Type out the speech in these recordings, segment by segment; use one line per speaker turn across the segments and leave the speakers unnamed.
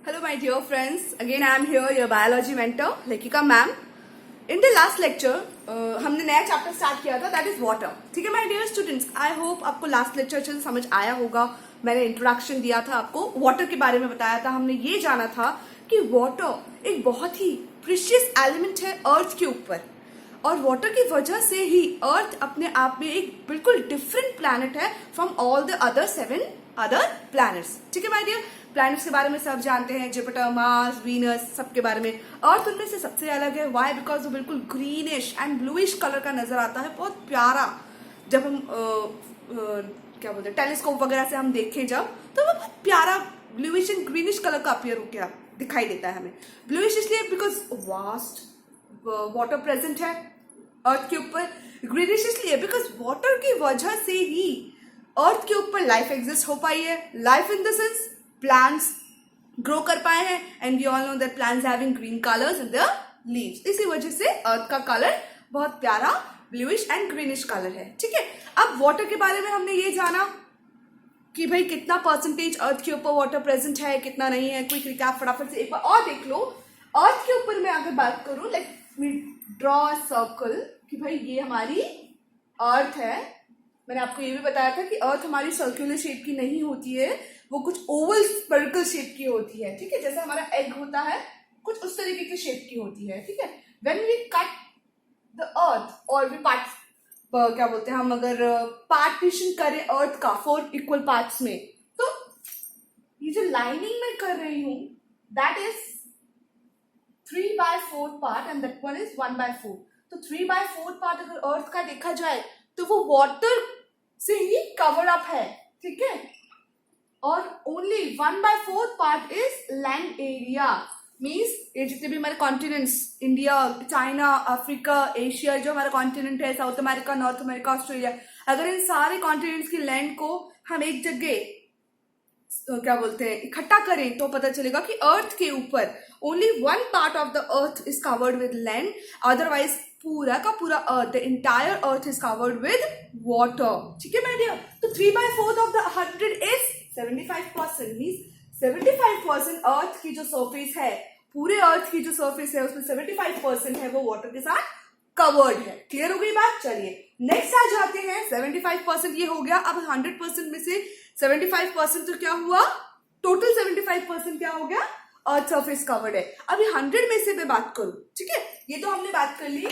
Hello my dear friends, again I am here, your biology mentor, Lekika ma'am. In the last lecture, हमने नया chapter start किया था, that is water. ठीक है my dear students, I hope आपको last lecture से समझ आया होगा. मैंने इंट्रोडक्शन दिया था आपको, वाटर के बारे में बताया था. हमने ये जाना था कि वाटर एक बहुत ही प्रीशियस एलिमेंट है अर्थ के ऊपर, और वाटर की वजह से ही अर्थ अपने आप में एक बिल्कुल डिफरेंट प्लैनेट है from all the other 7 other planets. ठीक है माय डियर, प्लैनेट्स के बारे में सब जानते हैं, जुपिटर, मार्स, वीनस, सबके बारे में. अर्थ उनमें से सबसे अलग है. वाई? बिकॉज वो बिल्कुल ग्रीनिश एंड ब्लूइश कलर का नजर आता है, बहुत प्यारा. जब हम क्या बोलते हैं, टेलीस्कोप वगैरह से हम देखें जब, तो वो बहुत प्यारा ब्लूइश एंड ग्रीनिश कलर का अपीयर होकर दिखाई देता है हमें. ब्लूइश इसलिए बिकॉज वास्ट वाटर प्रेजेंट है अर्थ के ऊपर. ग्रीनिश इसलिए बिकॉज वाटर की वजह से ही अर्थ के ऊपर लाइफ एग्जिस्ट हो पाई है. Life in the sense plants grow कर पाए हैं, and we all know that plants having green colours in the leaves. इसी वजह से अर्थ का कलर बहुत प्यारा ब्लूइश एंड ग्रीनिश कलर है. ठीक है, अब वाटर के बारे में हमने ये जाना कि भाई कितना परसेंटेज अर्थ के ऊपर वाटर प्रेजेंट है, कितना नहीं है. क्विक रिकैप फटाफट से एक बार और देख लो. अर्थ के ऊपर मैं अगर बात करूं, like we draw a circle, कि भाई ये हमारी अर्थ है. मैंने आपको ये भी बताया था कि अर्थ हमारी सर्कुलर शेप की नहीं होती है, वो कुछ ओवल स्फेरिकल शेप की होती है. ठीक है, जैसे हमारा एग होता है, कुछ उस तरीके की शेप की होती है. ठीक है, when we cut the earth और वी पार्ट, क्या बोलते हैं, हम अगर पार्टीशन करें अर्थ का 4 इक्वल पार्ट्स में, तो ये जो लाइनिंग मैं कर रही हूं that is 3/4 part and that one is 1/4. तो 3/4 पार्ट अगर अर्थ का देखा जाए तो वो वाटर से ही कवर अप है. ठीक है, और only 1/4 part is land area. Means ये जितने भी हमारे continents, India, China, Africa, Asia, जो हमारा कॉन्टिनेंट है, south America, north America, Australia, अगर इन सारे कॉन्टिनेंट्स की लैंड को हम एक जगह क्या बोलते हैं इकट्ठा करें, तो पता चलेगा कि अर्थ के ऊपर only 1 part of the earth is covered with land. Otherwise पूरा का पूरा earth, the entire earth is covered with water. ठीक है मेरे, तो 3/4 of the 100 is 75%. Means 75% earth की जो सरफेस है, पूरे अर्थ की जो सरफेस है, उसमें 75% है वो वाटर के साथ कवर्ड है. क्लियर हो गई बात? चलिए नेक्स्ट आ जाते हैं. 75% ये हो गया. अब 100% में से 75% तो क्या हुआ, टोटल 75% क्या हो गया, अर्थ सरफेस कवर्ड है. अभी 100 में से मैं बात करूं, ठीक है, ये तो हमने बात कर ली.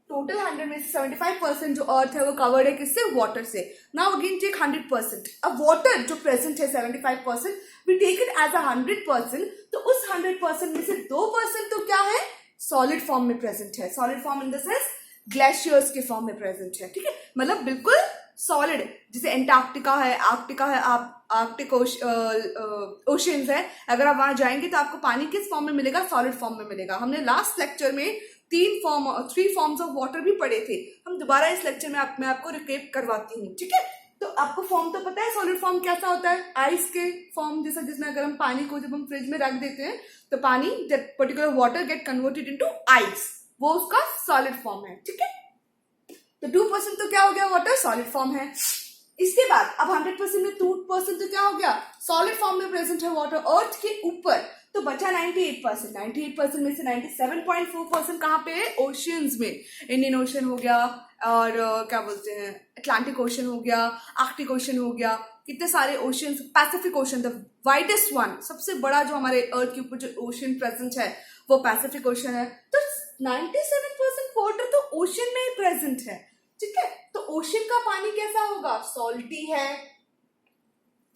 टोटल 100 में से 75% जो अर्थ है वो कवर्ड है किससे, वाटर से. Now again take 100%. अब वाटर जो प्रेजेंट है 75%, वी टेक इट एज 100%. तो उस 100% में से 2% तो क्या है, सॉलिड फॉर्म में प्रेजेंट है. Solid form in the sense glaciers के फॉर्म में प्रेजेंट है. ठीक है, मतलब बिल्कुल सॉलिड. जैसे एंटार्क्टिका है, आर्कटिका है, आप आर्कटिक ओशियंस है, अगर आप वहां जाएंगे तो आपको पानी किस फॉर्म में मिलेगा, सॉलिड फॉर्म में मिलेगा. हमने लास्ट लेक्चर में 3 फॉर्म्स ऑफ वाटर भी पढ़े थे. हम दोबारा इस लेक्चर में मैं आपको रिकेप करवाती हूँ. ठीक है, तो आपको फॉर्म तो पता है सॉलिड फॉर्म कैसा होता है, आइस के फॉर्म जैसा, जिसमें अगर हम पानी को जब हम फ्रिज में रख देते हैं तो पानी, that particular water get converted into ice, वो उसका सॉलिड फॉर्म है. ठीक है, तो 2% तो क्या हो गया, वाटर सॉलिड फॉर्म है. इसके बाद अब 100% में 2% तो क्या हो गया, सॉलिड फॉर्म में प्रेजेंट है वाटर अर्थ के ऊपर. तो बचा 98%. 98% में से 97.4% कहाँ पे है, ओशियंस में. इंडियन ओशन हो गया, और क्या बोलते हैं, अटलांटिक ओशन हो गया, आर्कटिक ओशन हो गया, कितने सारे oceans. Pacific ocean the widest one, सबसे बड़ा जो हमारे अर्थ के ऊपर जो ओशन प्रेजेंट है वो पैसिफिक ओशन है. तो 97% वाटर तो ओशन में ही प्रेजेंट है. ठीक है, तो ओशन का पानी कैसा होगा, सॉल्टी है,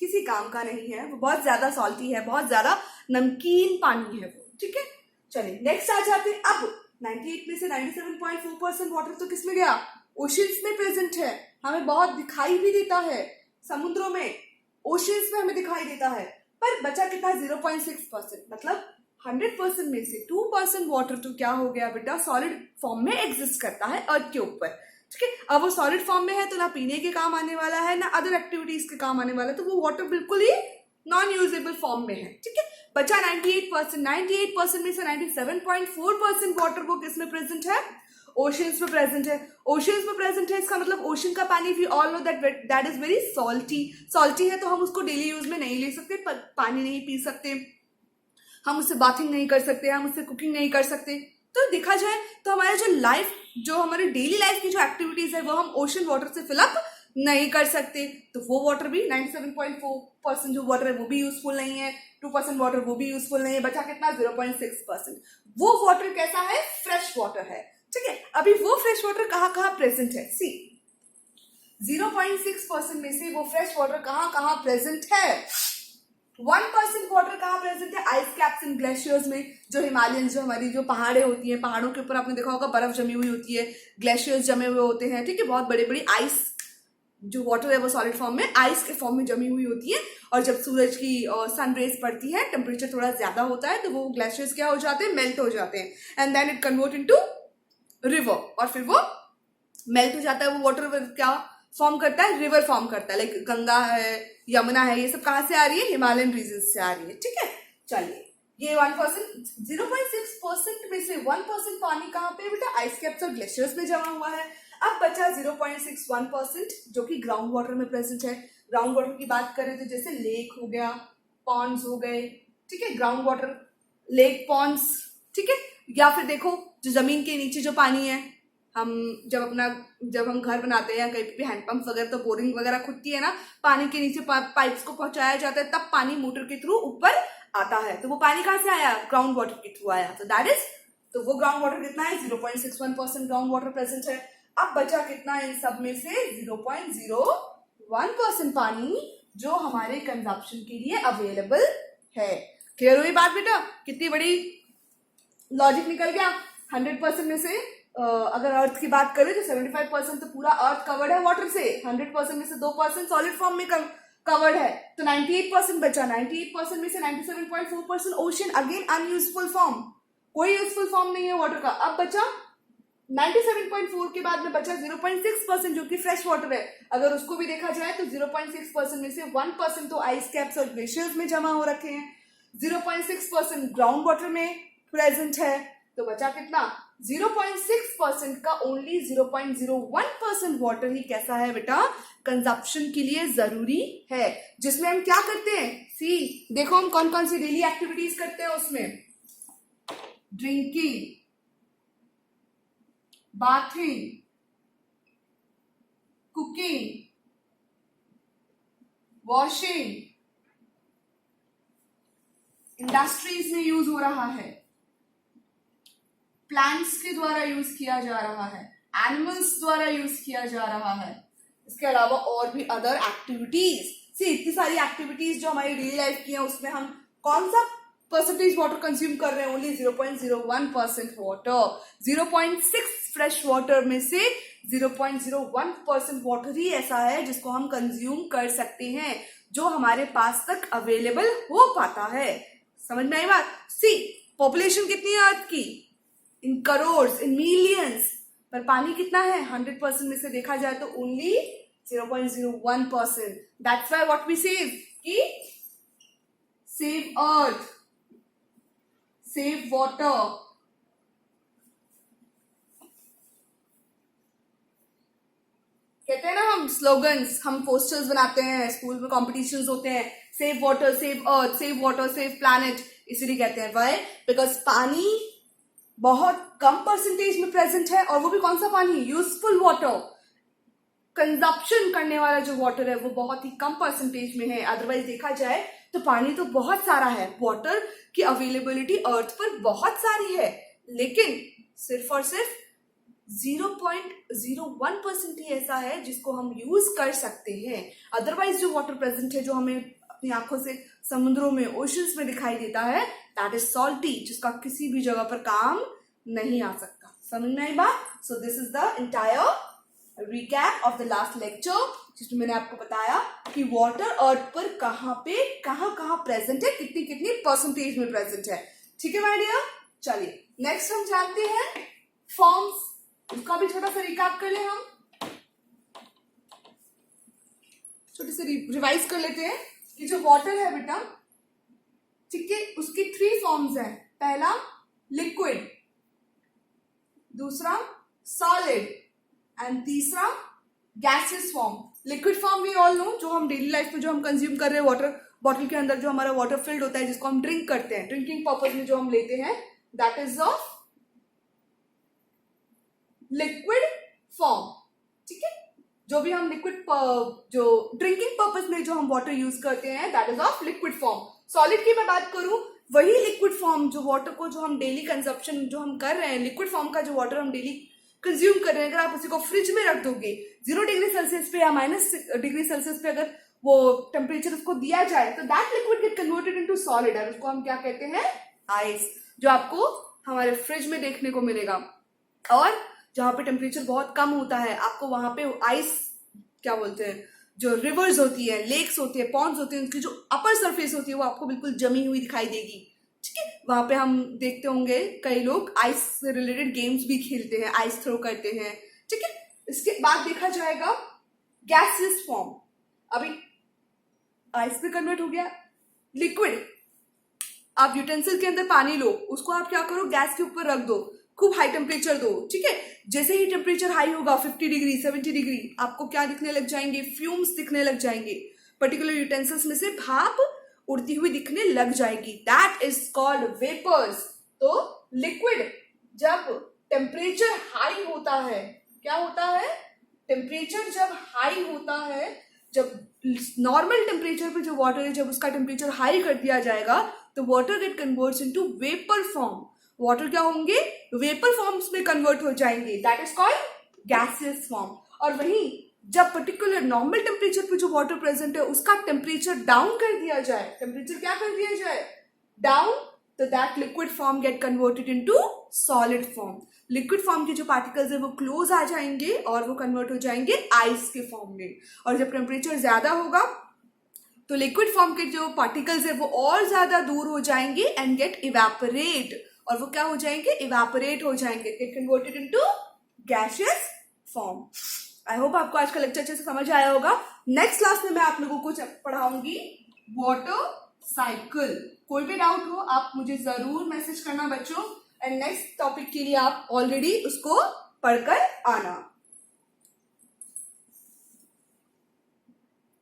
किसी काम का नहीं है, वो बहुत ज्यादा सॉल्टी है, बहुत ज्यादा नमकीन पानी है वो. ठीक है, चलिए नेक्स्ट आ जाते हैं. अब 98 में से 97.4% वाटर तो किसमें गया, ओशियंस में प्रेजेंट है. हमें बहुत दिखाई भी देता है समुद्रों में, ओशियंस में हमें दिखाई देता है. पर बचा कितना, 0.6%. मतलब 100% में से 2% वाटर तो क्या हो गया बेटा, सॉलिड फॉर्म में एग्जिस्ट करता है अर्थ के ऊपर. ठीक है, अब वो सॉलिड फॉर्म में है तो ना पीने के काम आने वाला है, ना अदर एक्टिविटीज के काम आने वाला है, तो वो वाटर बिल्कुल ही नॉन यूजेबल फॉर्म में है. ठीक है, बचा 98%. 98% में से 97.4% वाटर वो किस में प्रेजेंट है, ओशियंस में प्रेजेंट है. ओशियंस में प्रेजेंट है, इसका मतलब ओशन का पानी we all know that is very salty. Salty है तो हम उसको डेली यूज में नहीं ले सकते, पानी नहीं पी सकते. हम उससे बाथिंग नहीं कर सकते, हम उससे कुकिंग नहीं कर सकते। तो देखा जाए तो हमारा जो लाइफ, जो हमारी डेली लाइफ की जो एक्टिविटीज है वो हम ओशन वाटर से फिलअप नहीं कर सकते। तो वो वाटर भी 97.4% जो वाटर है वो भी यूजफुल नहीं है, 2% वाटर वो भी यूजफुल नहीं है, बचा कितना 0.6%। वो वाटर कैसा है? फ्रेश वाटर है। ठीक है, अभी वो फ्रेश वाटर कहाँ कहाँ प्रेजेंट है? सी 0.6% में से वो फ्रेश वाटर कहाँ कहाँ प्रेजेंट है? 1% वाटर कहाँ प्रेजेंट है? आइस कैप्स इन ग्लेशियर्स में। जो हिमालयन, जो हमारी जो पहाड़े होती हैं, पहाड़ों के ऊपर आपने देखा होगा बर्फ जमी हुई होती है, ग्लेशियर्स जमे हुए होते हैं। ठीक है, बहुत बड़ी बड़ी आइस, जो वाटर है वो सॉलिड फॉर्म में आइस के फॉर्म में जमी हुई होती है। और जब सूरज की सन रेज पड़ती है, टेम्परेचर थोड़ा ज्यादा होता है, तो वो ग्लेशियर्स क्या हो जाते हैं? मेल्ट हो जाते हैं, and then it convert into river. और फिर वो मेल्ट हो जाता है, वो वाटर क्या फॉर्म करता है? रिवर फॉर्म करता है। लाइक गंगा है, यमुना है, ये सब कहाँ से आ रही है? हिमालयन रीजन से आ रही है। ठीक है, चलिए ये 1%, 0.6% में से 1% पानी कहाँ पे बेटा? आइस कैप्स और ग्लेशियर्स में जमा हुआ है। अब बचा 0.61% जो कि ग्राउंड वाटर में प्रेजेंट है। ग्राउंड वाटर की बात करें तो जैसे लेक हो गया, पॉन्ड्स हो गए, ठीक है, ग्राउंड वाटर, लेक, पॉन्ड्स, ठीक है। या फिर देखो जो जमीन के नीचे जो पानी है, हम जब हम घर बनाते हैं या कहीं भी हैंडपंप वगैरह, तो बोरिंग वगैरह खुदती है ना, पानी के नीचे पाइप्स को पहुंचाया जाता है, तब पानी मोटर के थ्रू ऊपर आता है। तो वो पानी कहाँ से आया? ग्राउंड वाटर के थ्रू आया। तो दैट इज, तो वो ग्राउंड वाटर कितना है? 0.61% ग्राउंड वाटर प्रेजेंट है। अब बचा कितना इन सब में से? 0.01% पानी जो हमारे कंजप्शन के लिए अवेलेबल है। क्लियर हुई बात बेटा? कितनी बड़ी लॉजिक निकल गया। 100% में से अगर अर्थ की बात करें तो 75% तो पूरा अर्थ कवर्ड है वाटर से, 100% में से 2% सॉलिड फॉर्म में कवर्ड है, तो 98% बचा। 98% में से 97.4% ओशन, अगेन अनयूजफुल फॉर्म, कोई यूजफुल फॉर्म नहीं है वाटर का। अब बचा 97.4 के बाद में बचा 0.6% जो कि फ्रेश वाटर है। अगर उसको भी देखा जाए तो 0.6% में से 1% तो आइस कैप्स और ग्लेशियर्स में जमा हो रखे हैं, 0.6% ग्राउंड वाटर में प्रेजेंट है। तो बचा कितना? 0.6% का ओनली 0.01% वाटर ही कैसा है बेटा? कंजप्शन के लिए जरूरी है, जिसमें हम क्या करते हैं? सी देखो हम कौन कौन सी डेली एक्टिविटीज करते हैं उसमें? Drinking, bathing, cooking, washing, industries में यूज हो रहा है, प्लांट्स के द्वारा यूज किया जा रहा है, एनिमल्स द्वारा यूज किया जा रहा है। इसके अलावा और भी अदर एक्टिविटीज। सी इतनी सारी एक्टिविटीज जो हमारी डेली लाइफ की है, उसमें हम कौन सा परसेंटेज वाटर कंज्यूम कर रहे हैं? Only 0.01% water. 0.6 फ्रेश वाटर में से 0.01% वाटर ही ऐसा है जिसको हम कंज्यूम कर सकते हैं, जो हमारे पास तक अवेलेबल हो पाता है। समझ में आई बात? सी पॉपुलेशन कितनी है अर्थ की? इन करोड़, इन मिलियंस, पर पानी कितना है? 100% में से देखा जाए तो only 0.01%। That's why what we save कि सेव अर्थ, सेव वाटर। कहते हैं ना हम स्लोगन्स, हम पोस्टर्स बनाते हैं, स्कूल में कॉम्पिटिशन्स होते हैं, save water, save earth, save water, save planet, इसीलिए कहते हैं। वाई? बिकॉज पानी बहुत कम परसेंटेज में प्रेजेंट है, और वो भी कौन सा पानी? Useful water. कंजप्शन करने वाला जो वाटर है वो बहुत ही कम परसेंटेज में है। अदरवाइज देखा जाए तो पानी तो बहुत सारा है, वाटर की अवेलेबिलिटी अर्थ पर बहुत सारी है, लेकिन सिर्फ और सिर्फ 0.01% ही ऐसा है जिसको हम यूज कर सकते हैं। अदरवाइज जो वाटर प्रेजेंट है, जो हमें अपनी आंखों से समुद्रों में, ओशंस में दिखाई देता है, दैट इज सॉल्टी, जिसका किसी भी जगह पर काम नहीं आ सकता। समझ में आई बात? So this is the entire recap of the last lecture, जिसमें मैंने आपको बताया कि वाटर अर्थ पर कहाँ प्रेजेंट है, कितनी कितनी परसेंटेज में प्रेजेंट है। ठीक है माय डियर? चलिए नेक्स्ट हम जानते हैं फॉर्म्स, उसका भी छोटा सा रिकैप कर ले, हम छोटे से रिवाइज कर लेते हैं कि जो वाटर है बेटा, ठीक है, उसकी 3 फॉर्म्स हैं। पहला लिक्विड, दूसरा सॉलिड, एंड तीसरा gaseous form. Liquid form we all know, जो हम डेली लाइफ में जो हम कंज्यूम कर रहे हैं वाटर, बॉटल के अंदर जो हमारा वाटर फिल्ड होता है जिसको हम ड्रिंक करते हैं, ड्रिंकिंग पर्पज में जो हम लेते हैं, that is of liquid form. ठीक है, जो भी हम लिक्विड जो ड्रिंकिंग पर्पज में जो हम वाटर यूज करते हैं that is of liquid form. Solid की मैं बात करूं, वही लिक्विड फॉर्म जो वाटर को जो हम डेली कंजप्शन जो हम कर रहे हैं, लिक्विड फॉर्म का जो वाटर हम डेली कंज्यूम कर रहे हैं, अगर आप उसी को फ्रिज में रख दोगे 0 डिग्री सेल्सियस पे या -डिग्री सेल्सियस पे अगर वो टेम्परेचर उसको दिया जाए तो that liquid get converted into solid, और उसको हम क्या कहते हैं, आइस, जो आपको हमारे फ्रिज में देखने को मिलेगा। और जहां पे टेम्परेचर बहुत कम होता है आपको वहां पे आइस, क्या बोलते हैं, जो रिवर्स होती है, लेक्स होती है, पॉन्ड्स होती है, उनकी जो अपर सरफेस होती है वो आपको बिल्कुल जमी हुई दिखाई देगी। ठीक है, वहां पे हम देखते होंगे कई लोग आइस से रिलेटेड गेम्स भी खेलते हैं, आइस थ्रो करते हैं। ठीक है, इसके बाद देखा जाएगा गैसियस फॉर्म। अभी आइस में कन्वर्ट हो गया लिक्विड, आप यूटेंसिल के अंदर पानी लो, उसको आप क्या करो, गैस के ऊपर रख दो, खूब हाई टेम्परेचर दो। ठीक है, जैसे ही टेम्परेचर हाई होगा 50 डिग्री 70 डिग्री, आपको क्या दिखने लग जाएंगे, फ्यूम्स दिखने लग जाएंगे, पर्टिकुलर यूटेंसिल्स में से भाप उड़ती हुई दिखने लग जाएगी, दैट इज कॉल्ड वेपर्स। तो लिक्विड जब टेम्परेचर हाई होता है, क्या होता है, टेम्परेचर जब हाई होता है, जब नॉर्मल टेम्परेचर पे जो वाटर है जब उसका टेम्परेचर हाई कर दिया जाएगा तो water get converts into vapour form. Water क्या होंगे, वेपर फॉर्म्स में कन्वर्ट हो जाएंगे, that is called gaseous form. और वहीं जब पर्टिकुलर नॉर्मल टेम्परेचर पे जो वाटर प्रेजेंट है उसका टेम्परेचर डाउन कर दिया जाए, टेम्परेचर क्या कर दिया जाए, डाउन, तो that liquid form get converted into solid form. Liquid form के जो पार्टिकल्स है वो क्लोज आ जाएंगे और वो कन्वर्ट हो जाएंगे आइस के फॉर्म में। और जब टेम्परेचर ज्यादा होगा तो लिक्विड फॉर्म के जो पार्टिकल्स है वो और ज्यादा दूर हो जाएंगे एंड गेट इवेपोरेट, और वो क्या हो जाएंगे, इवेपोरेट हो जाएंगे, get converted into gaseous form. आई होप आपको आज का लेक्चर अच्छे से समझ आया होगा। नेक्स्ट क्लास में मैं आप लोगों को पढ़ाऊंगी वाटर साइकिल। कोई भी डाउट हो आप मुझे जरूर मैसेज करना बच्चों, एंड नेक्स्ट टॉपिक के लिए आप ऑलरेडी उसको पढ़कर आना।